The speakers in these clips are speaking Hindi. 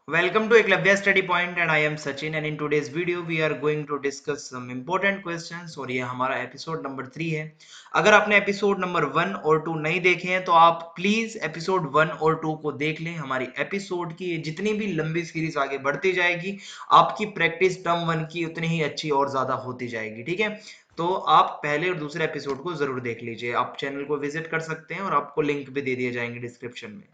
Welcome to Eklavya Study Point and I am Sachin and in today's video we are going to discuss some important questions और ये हमारा एपिसोड नंबर 3 है। अगर आपने एपिसोड नंबर 1 और 2 नहीं देखे हैं तो आप प्लीज एपिसोड 1 और 2 को देख लें। हमारी एपिसोड की जितनी भी लंबी सीरीज आगे बढ़ती जाएगी आपकी प्रैक्टिस टर्म 1 की उतनी ही अच्छी और ज्यादा होती जाएगी। ठीक है, तो आप पहले और दूसरे एपिसोड को जरूर देख लीजिए। आप चैनल को विजिट कर सकते हैं और आपको लिंक भी दे दिए जाएंगे डिस्क्रिप्शन में।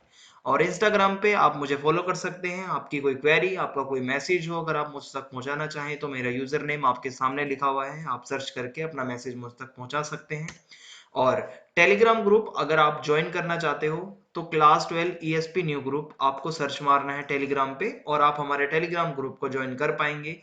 और इंस्टाग्राम पे आप मुझे फॉलो कर सकते हैं। आपकी कोई क्वेरी, आपका कोई मैसेज हो, अगर आप मुझ तक पहुंचाना चाहें तो मेरा यूजर नेम आपके सामने लिखा हुआ है, आप सर्च करके अपना मैसेज मुझ तक पहुंचा सकते हैं। और टेलीग्राम ग्रुप अगर आप ज्वाइन करना चाहते हो तो क्लास 12 ईएसपी न्यू ग्रुप आपको सर्च मारना है टेलीग्राम पे और आप हमारे टेलीग्राम ग्रुप को ज्वाइन कर पाएंगे।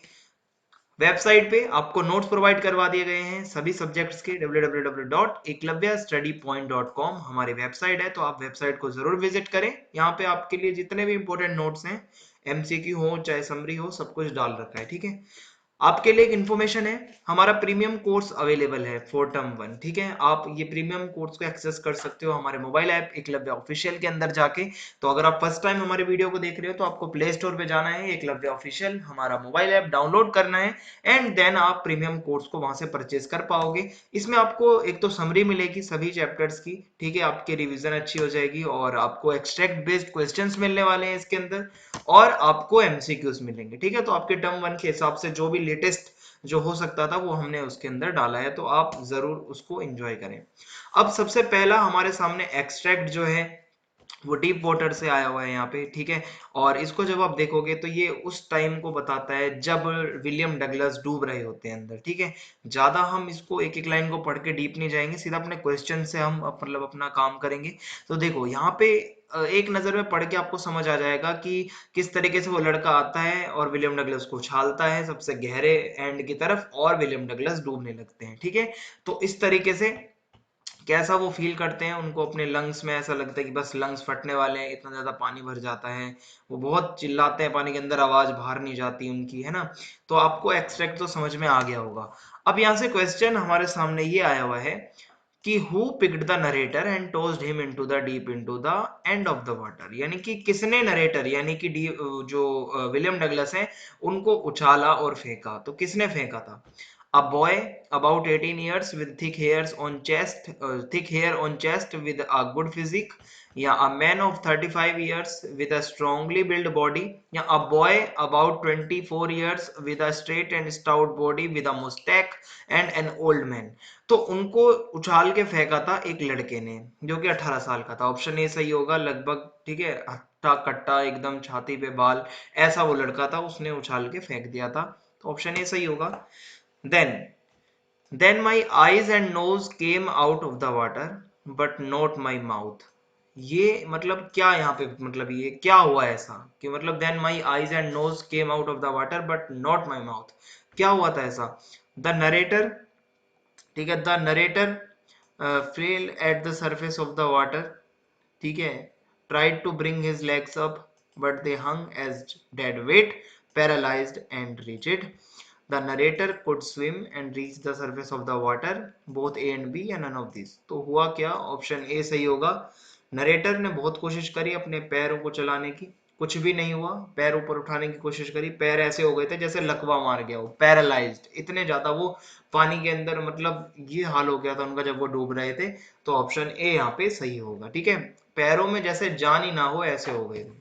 वेबसाइट पे आपको नोट्स प्रोवाइड करवा दिए गए हैं सभी सब्जेक्ट्स के। www.eklavyastudypoint.com हमारी वेबसाइट है, तो आप वेबसाइट को जरूर विजिट करें। यहाँ पे आपके लिए जितने भी इंपॉर्टेंट नोट्स हैं, एमसीक्यू हो चाहे समरी हो, सब कुछ डाल रखा है। ठीक है, आपके लिए एक इन्फॉर्मेशन है, हमारा प्रीमियम कोर्स अवेलेबल है फॉर टर्म 1। ठीक है, आप ये प्रीमियम कोर्स को एक्सेस कर सकते हो हमारे मोबाइल ऐप एकलव्य ऑफिशियल के अंदर जाके। तो अगर आप फर्स्ट टाइम हमारे वीडियो को देख रहे हो तो आपको प्ले स्टोर पे जाना है, एकलव्य ऑफिशियल हमारा मोबाइल ऐप डाउनलोड करना है एंड देन आप प्रीमियम कोर्स को वहां से परचेज कर पाओगे। इसमें आपको एक तो समरी मिलेगी सभी चैप्टर्स की, ठीक है, आपकी रिवीजन अच्छी हो जाएगी और आपको एक्सट्रैक्ट बेस्ड क्वेश्चंस मिलने वाले हैं इसके अंदर और आपको एमसीक्यूज मिलेंगे। ठीक है, तो आपके टर्म 1 के हिसाब से जो भी लेटेस्ट जो हो सकता था वो हमने उसके अंदर डाला है, तो आप जरूर उसको एंजॉय करें। अब सबसे पहला हमारे सामने एक्सट्रैक्ट जो है वो डीप वाटर से आया हुआ है यहाँ पे। ठीक है, और इसको जब आप देखोगे तो ये उस टाइम को बताता है जब विलियम डगलस डूब रहे होते हैं अंदर। ठीक है, ज्यादा हम इसको एक एक लाइन को पढ़ के डीप नहीं जाएंगे, सीधा अपने क्वेश्चन से हम मतलब अपना काम करेंगे। तो देखो यहाँ पे एक नजर में पढ़ के आपको समझ आ जाएगा कि किस तरीके से वो लड़का आता है और विलियम डगलस को उछालता है सबसे गहरे एंड की तरफ और विलियम डगलस डूबने लगते हैं। ठीक है, तो इस तरीके से कैसा वो फील करते हैं, उनको अपने लंग्स में ऐसा लगता है कि बस लंग्स फटने वाले हैं, इतना ज्यादा पानी भर जाता है। वो बहुत चिल्लाते हैं पानी के अंदर, आवाज बाहर नहीं जाती उनकी, है ना। तो आपको एक्सट्रैक्ट तो समझ में आ गया होगा। अब यहाँ से क्वेश्चन हमारे सामने ये आया हुआ है कि who picked the narrator and tossed him into the deep into the end of the water, यानी कि किसने नरेटर यानी कि जो विलियम डगलस है उनको उछाला और फेंका। तो किसने फेंका था? A boy about 18 years with thick hair on chest with a good physique, या a man of 35 years with a strongly built body, या a boy about 24 years with a straight and stout body with a mustache and an old man। तो उनको उछाल के फेंका था एक लड़के ने जो कि 18 साल का था। ऑप्शन ए सही होगा लगभग। ठीक है, हट्टा कट्टा एकदम छाती पे बाल, ऐसा वो लड़का था, उसने उछाल के फेंक दिया था। तो ऑप्शन ए सही होगा। Then my eyes and nose came out of the water, but not my mouth। ये मतलब क्या यहाँ पे, मतलब ये क्या हुआ ऐसा कि मतलब then my eyes and nose came out of the water but not my mouth, क्या हुआ था ऐसा? The narrator, ठीक है, the narrator fail at the surface of the water, ठीक है, tried to bring his legs up but they hung as dead weight, paralyzed and rigid। The narrator could swim and reach the surface of the water, both A and B and none of these। तो हुआ क्या? ऑप्शन ए सही होगा। नरेटर ने बहुत कोशिश करी अपने पैरों को चलाने की, कुछ भी नहीं हुआ। पैर ऊपर उठाने की कोशिश करी, पैर ऐसे हो गए थे जैसे लकवा मार गया हो, पैरालाइज्ड, इतने ज्यादा वो पानी के अंदर, मतलब ये हाल हो गया था उनका जब वो डूब रहे थे। तो ऑप्शन ए यहाँ पे सही होगा। ठीक है, पैरों में जैसे जान ही ना हो ऐसे हो गए थे।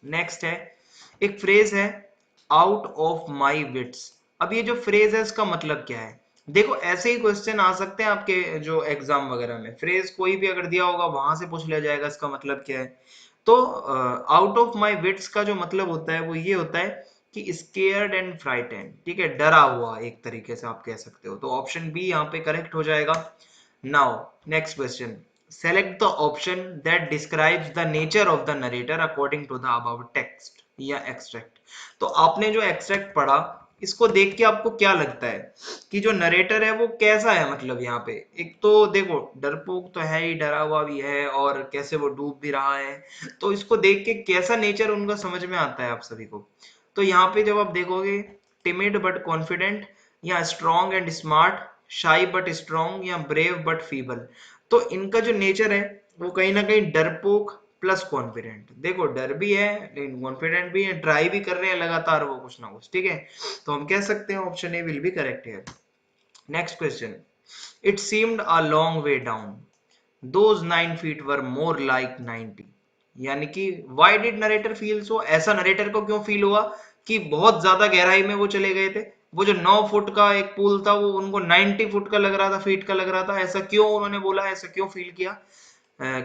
नेक्स्ट है, एक फ्रेज है आउट ऑफ माई विट्स। अब ये जो फ्रेज है इसका मतलब क्या है? देखो ऐसे ही क्वेश्चन आ सकते हैं आपके जो एग्जाम वगैरह में, फ्रेज कोई भी अगर दिया होगा वहां से पूछ लिया जाएगा इसका मतलब क्या है। तो आउट ऑफ माई विट्स का जो मतलब होता है वो ये होता है कि स्केयर्ड एंड फ्राइटेंड। ठीक है, डरा हुआ एक तरीके से आप कह सकते हो। तो ऑप्शन बी यहाँ पे करेक्ट हो जाएगा। Now next question, select the option that describes the nature of the narrator according to the above text या extract। तो आपने जो extract पढ़ा इसको देख के आपको क्या लगता है कि जो नरेटर है वो कैसा है? मतलब यहाँ पे एक तो देखो डरपोक तो है ही, डरा हुआ भी है और कैसे वो डूब भी रहा है, तो इसको देख के कैसा नेचर उनका समझ में आता है आप सभी को। तो यहाँ पे जब आप देखोगे टिमिड बट कॉन्फिडेंट, या स्ट्रॉन्ग एंड स्मार्ट, शाई बट स्ट्रॉन्ग, या ब्रेव बट फीबल। तो इनका जो नेचर है वो कहीं ना कहीं डरपोक, प्लस कॉन्फिडेंट। देखो डर भी है लेकिन कॉन्फिडेंट भी है, ट्राई भी कर रहे हैं लगातार वो कुछ ना कुछ, ठीक है। तो हम कह सकते हैं option A will be correct है। Next question, it seemed a long way down, those 9 feet were more like 90। यानी कि why did narrator feel so, ऐसा नरेटर को क्यों फील हुआ कि बहुत ज्यादा गहराई में वो चले गए थे। वो जो 9 फुट का एक पूल था वो उनको 90 फुट का लग रहा था, फीट का लग रहा था। ऐसा क्यों उन्होंने बोला, ऐसा क्यों फील किया।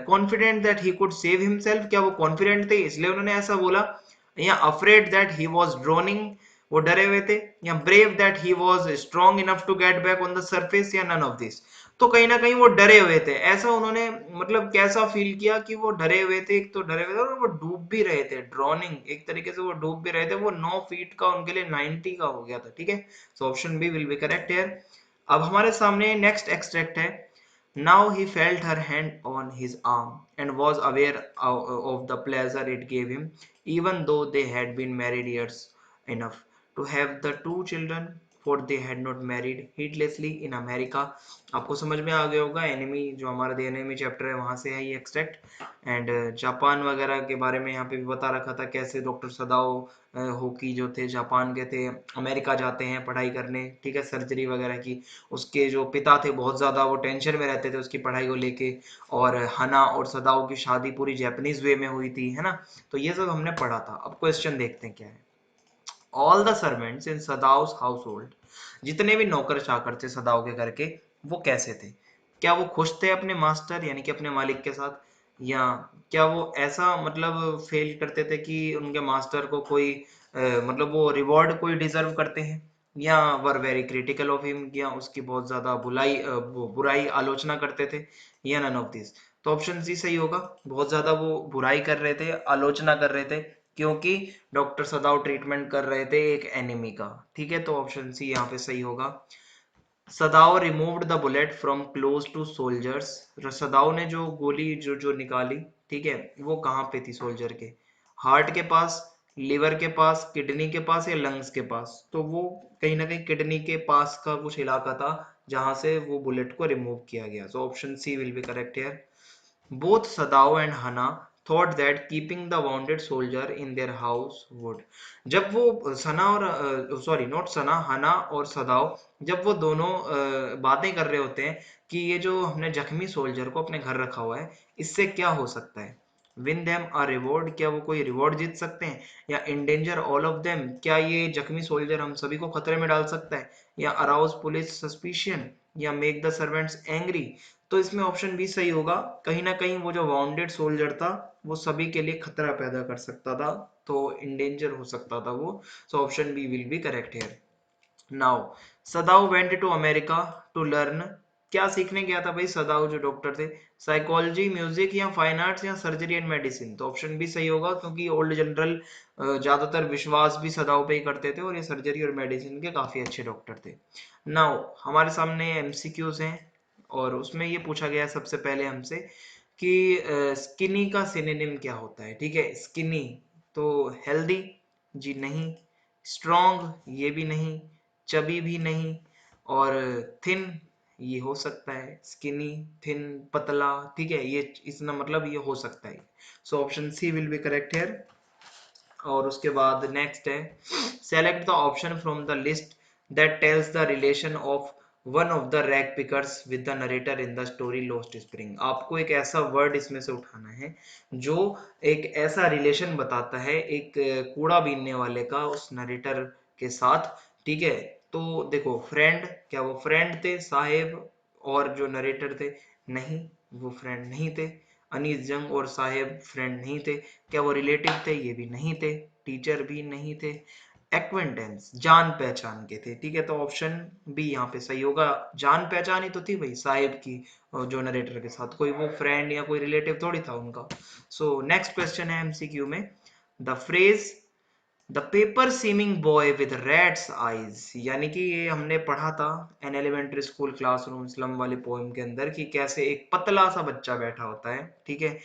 Confident that he could save himself, क्या वो कॉन्फिडेंट थे इसलिए उन्होंने ऐसा बोला, या afraid that he was drowning, वो डरे हुए थे, या brave that he was strong enough to get back on the surface, या नन ऑफ दिस। तो कहीं ना कहीं वो डरे हुए थे, ऐसा उन्होंने मतलब कैसा फील किया कि वो डरे हुए थे। एक तो डरे हुए थे और वो डूब भी रहे थे, ड्रोनिंग एक तरीके से वो डूब भी रहे थे। वो 9 फीट का उनके लिए 90 का हो गया था, ठीक है। So option B will be correct here. अब हमारे सामने नेक्स्ट एक्सट्रैक्ट है। Now he felt her hand on his arm and was aware of the pleasure it gave him, even though they had been married years enough to have the two children, for they had not married heedlessly in America। आपको समझ में आ गया होगा, एनिमी जो हमारा द एनिमी चैप्टर है वहां से है ये एक्सट्रैक्ट। एंड जापान वगैरह के बारे में यहाँ पे भी बता रखा था कैसे डॉक्टर सदाओ होकी जो थे जापान के थे, अमेरिका जाते हैं पढ़ाई करने, ठीक है, सर्जरी वगैरह की। उसके जो पिता थे बहुत ज्यादा वो टेंशन में रहते थे उसकी पढ़ाई को लेके। और हना और सदाओ की शादी पूरी जापानीज वे में हुई थी, है ना। तो ये सब हमने पढ़ा था। अब क्वेश्चन देखते हैं क्या है। ऑल द सर्वेंट्स इन सदाउस हाउस होल्ड, जितने भी नौकर चाकर थे सदाओ के घर के, वो कैसे थे। क्या वो खुश थे अपने मास्टर यानी कि अपने मालिक के साथ, या क्या वो ऐसा मतलब फेल करते थे कि उनके मास्टर को कोई मतलब वो रिवॉर्ड कोई डिजर्व करते हैं, या were very critical of him, या उसकी बहुत ज्यादा बुराई आलोचना करते थे, या नन ऑफ दिस। तो ऑप्शन सी सही होगा, बहुत ज्यादा वो बुराई कर रहे थे, आलोचना कर रहे थे, क्योंकि डॉक्टर सदाव ट्रीटमेंट कर रहे थे एक एनिमी का, ठीक है। तो ऑप्शन सी यहाँ पे सही होगा। सदाव removed the bullet from close to soldiers, सदाव ने जो गोली जो जो निकाली, ठीक है, वो कहाँ पे थी सोल्जर के, हार्ट के पास, लिवर के पास, किडनी के पास, या लंग्स के पास। तो वो कहीं ना कहीं किडनी के पास का कुछ इलाका था जहां से वो बुलेट को रिमूव किया गया। So option C will be correct here. Both Sadao and Hana thought that keeping the wounded soldier in their house would। जब वो सना और सॉरी नॉट सना, हना और सदाओ, जब वो दोनों बातें कर रहे होते हैं कि ये जो हमने जख्मी सोल्जर को अपने घर रखा हुआ है इससे क्या हो सकता है, विन देम अ रिवॉर्ड, क्या वो कोई रिवॉर्ड जीत सकते हैं, या इंडेंजर ऑल ऑफ देम, क्या ये जख्मी सोल्जर हम सभी को खतरे में डाल सकता है, या अराउज पुलिस सस्पिशियन, या मेक द सर्वेंट्स एंग्री। तो इसमें ऑप्शन बी सही होगा। कहीं ना कहीं वो जो वाउंडेड सोल्जर था वो सभी के लिए खतरा पैदा कर सकता था, तो इंडेंजर हो सकता था वो। So option B will be correct here. Now Sadao went to America to learn, क्या सीखने गया था भाई सदाउ जो डॉक्टर थे, साइकोलॉजी, म्यूजिक, या फाइन आर्ट्स, या सर्जरी एंड मेडिसिन। तो ऑप्शन बी सही होगा क्योंकि ओल्ड जनरल ज्यादातर विश्वास भी सदाउ पे ही करते थे और ये सर्जरी और मेडिसिन के काफी अच्छे डॉक्टर थे। नाउ हमारे सामने एमसीक्यूज हैं और उसमें ये पूछा गया सबसे पहले हमसे कि स्किनी का सिनोनिम क्या होता है, ठीक है। स्किनी तो हेल्दी, जी नहीं, स्ट्रॉन्ग ये भी नहीं, चबी भी नहीं, और थिन ये हो सकता है, स्किनी, थिन, पतला, ठीक है, ये इसका मतलब ये हो सकता है। So option C will be correct here. और उसके बाद नेक्स्ट है, select the option from the list that tells the relation of one of the rag pickers with the narrator in the story Lost Spring. आपको एक ऐसा वर्ड इसमें से उठाना है जो एक ऐसा रिलेशन बताता है एक कूड़ा बीनने वाले का उस नरेटर के साथ, ठीक है। तो देखो फ्रेंड, क्या वो फ्रेंड थे साहेब और जो नरेटर थे, नहीं वो फ्रेंड नहीं थे। अनीस जंग और साहेब फ्रेंड नहीं थे। क्या वो रिलेटिव थे, ये भी नहीं थे। टीचर भी नहीं थे। एक्वेंटेंस जान पहचान के थे, ठीक है। तो ऑप्शन बी यहाँ पे सही होगा, जान पहचान ही तो थी भाई साहेब की और जो नरेटर के साथ, कोई वो फ्रेंड या कोई रिलेटिव थोड़ी था उनका। सो नेक्स्ट क्वेश्चन है एमसीक्यू में, the phrase the paper seeming boy with rat's eyes, यानी कि ये हमने पढ़ा था an elementary school classroom slum वाली पोएम के अंदर कि कैसे एक पतला सा बच्चा बैठा होता है, ठीक है,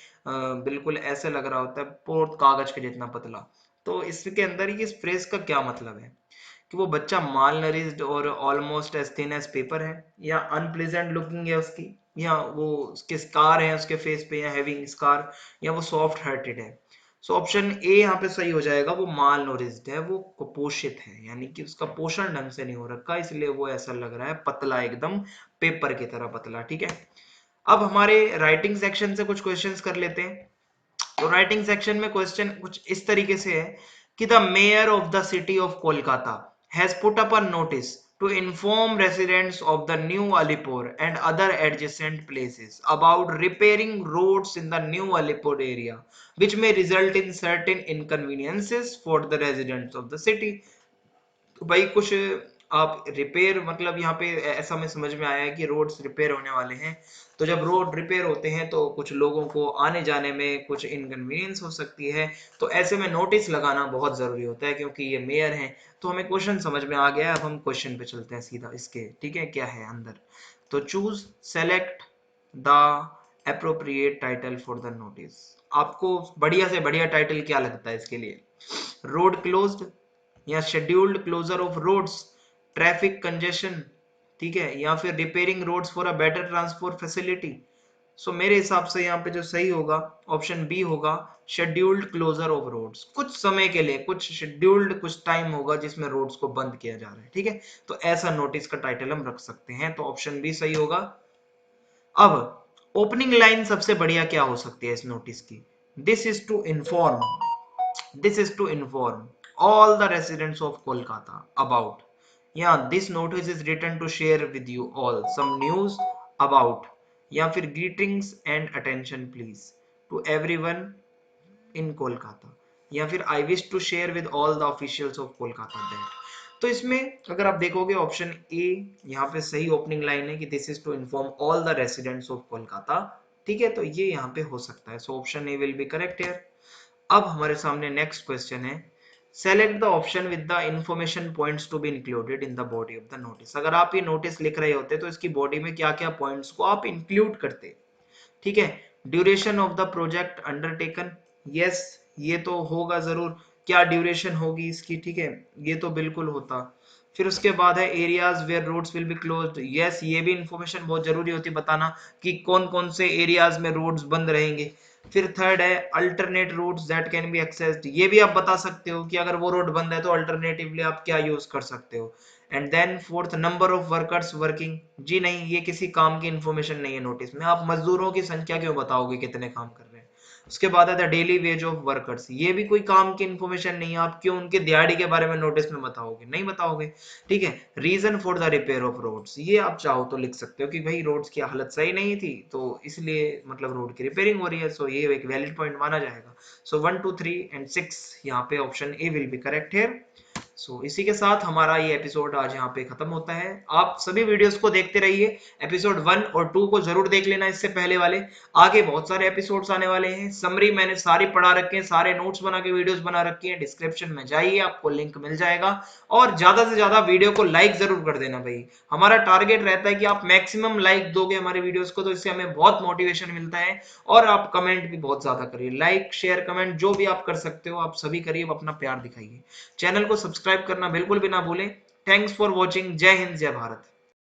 बिल्कुल ऐसे लग रहा होता है पोर्ट कागज के जितना पतला। तो इसके अंदर ये इस फ्रेज का क्या मतलब है कि वो बच्चा माल नरिश्ड और almost as thin as paper है, या अनप्लेजेंट लुकिंग है उसकी, या वो उसके स्कार है उसके फेस पे, या हैविंग स्कार, या वो सॉफ्ट हार्टेड है। सो ऑप्शन ए यहाँ पे सही हो जाएगा, वो माल नोरिज्ड है, वो कुपोषित है, यानी कि उसका पोषण ढंग से नहीं हो रखा, इसलिए वो ऐसा लग रहा है पतला, एकदम पेपर की तरह पतला। ठीक है, अब हमारे राइटिंग सेक्शन से कुछ क्वेश्चंस कर लेते हैं। तो राइटिंग सेक्शन में क्वेश्चन कुछ इस तरीके से है कि the mayor of the city of Kolkata has put up a notice to inform residents of the new Alipur and other adjacent places about repairing roads in the new Alipur area, which may result in certain inconveniences for the residents of the city. तो भाई कुछ आप रिपेयर, मतलब यहाँ पे ऐसा में समझ में आया है कि रोड्स रिपेयर होने वाले हैं। तो जब रोड रिपेयर होते हैं तो कुछ लोगों को आने जाने में कुछ इनकन्वीनियंस हो सकती है, तो ऐसे में नोटिस लगाना बहुत जरूरी होता है, क्योंकि ये मेयर हैं। तो हमें क्वेश्चन समझ में आ गया है, अब हम क्वेश्चन पे चलते हैं सीधा इसके। ठीक है, क्या है अंदर। तो choose select the appropriate title for the notice. आपको बढ़िया से बढ़िया टाइटल क्या लगता है इसके लिए? रोड क्लोज्ड, या scheduled closure of roads, traffic congestion, ठीक है, या फिर repairing roads for a better transport facility. So मेरे हिसाब से यहाँ पे जो सही होगा ऑप्शन बी होगा, शेड्यूल्ड क्लोजर ऑफ रोड्स। कुछ समय के लिए, कुछ शेड्यूल्ड कुछ टाइम होगा जिसमें रोड्स को बंद किया जा रहा है। ठीक है, तो ऐसा नोटिस का टाइटल हम रख सकते हैं, तो ऑप्शन बी सही होगा। अब ओपनिंग लाइन सबसे बढ़िया क्या हो सकती है इस नोटिस की? This is to inform, this is to inform all the residents of Kolkata about, yeah, this notice is written to share with you all some news about, या फिर greetings and attention please to everyone in Kolkata, या फिर I wish to share with all the officials of Kolkata that। तो इसमें अगर आप देखोगे ऑप्शन ए यहाँ पे सही ओपनिंग लाइन है कि this is to inform all the residents of Kolkata. ठीक है, तो ये यहाँ पे हो सकता है, so option A will be correct here. अब हमारे सामने नेक्स्ट क्वेश्चन है, select the option with the information points to be included in the body of the notice. अगर आप ये नोटिस लिख रहे होते तो इसकी बॉडी में क्या क्या पॉइंट्स को आप इंक्लूड करते? ठीक है, duration of the project undertaken, yes ये तो होगा जरूर, क्या ड्यूरेशन होगी इसकी। ठीक है, ये तो बिल्कुल होता। फिर उसके बाद है areas where roads will be closed, yes ये भी इंफॉर्मेशन बहुत जरूरी होती है बताना कि कौन कौन से एरियाज में रोड्स बंद रहेंगे। फिर थर्ड है alternate routes that can be accessed, ये भी आप बता सकते हो कि अगर वो रोड बंद है तो अल्टरनेटिवली आप क्या यूज कर सकते हो। And then fourth, number of workers working, जी नहीं ये किसी काम की इंफॉर्मेशन नहीं है नोटिस में, आप मजदूरों की संख्या क्यों बताओगे कितने काम कर रहे हैं। उसके बाद आता है डेली वेज ऑफ वर्कर्स, ये भी कोई काम की इंफॉर्मेशन नहीं है, आप क्यों उनके दिहाड़ी के बारे में नोटिस में बताओगे, नहीं बताओगे। ठीक है, reason for the repair of roads, ये आप चाहो तो लिख सकते हो कि भाई रोड्स की हालत सही नहीं थी तो इसलिए मतलब रोड की रिपेयरिंग हो रही है, सो ये एक वैलिड पॉइंट माना जाएगा। सो 1 2 3 एंड 6 यहाँ पे option A will be correct है। सो इसी के साथ हमारा ये एपिसोड आज यहाँ पे खत्म होता है। आप सभी वीडियोस को देखते रहिए, एपिसोड 1 और 2 को जरूर देख लेना इससे पहले वाले, आगे बहुत सारे एपिसोड्स आने वाले हैं। समरी मैंने सारी पढ़ा रखे हैं, सारे नोट्स बना के वीडियोस बना रखी हैं, डिस्क्रिप्शन में जाइए आपको लिंक मिल जाएगा। और ज्यादा से ज्यादा वीडियो को लाइक जरूर कर देना भाई, हमारा टारगेट रहता है कि आप मैक्सिमम लाइक दोगे हमारे वीडियोस को, तो इससे हमें बहुत मोटिवेशन मिलता है। और आप कमेंट भी बहुत ज्यादा करिए, लाइक शेयर कमेंट जो भी आप कर सकते हो आप सभी करिए, अपना प्यार दिखाइए। चैनल को सब्सक्राइब करना बिल्कुल भी ना भूलें। थैंक्स फॉर वॉचिंग, जय हिंद जय भारत।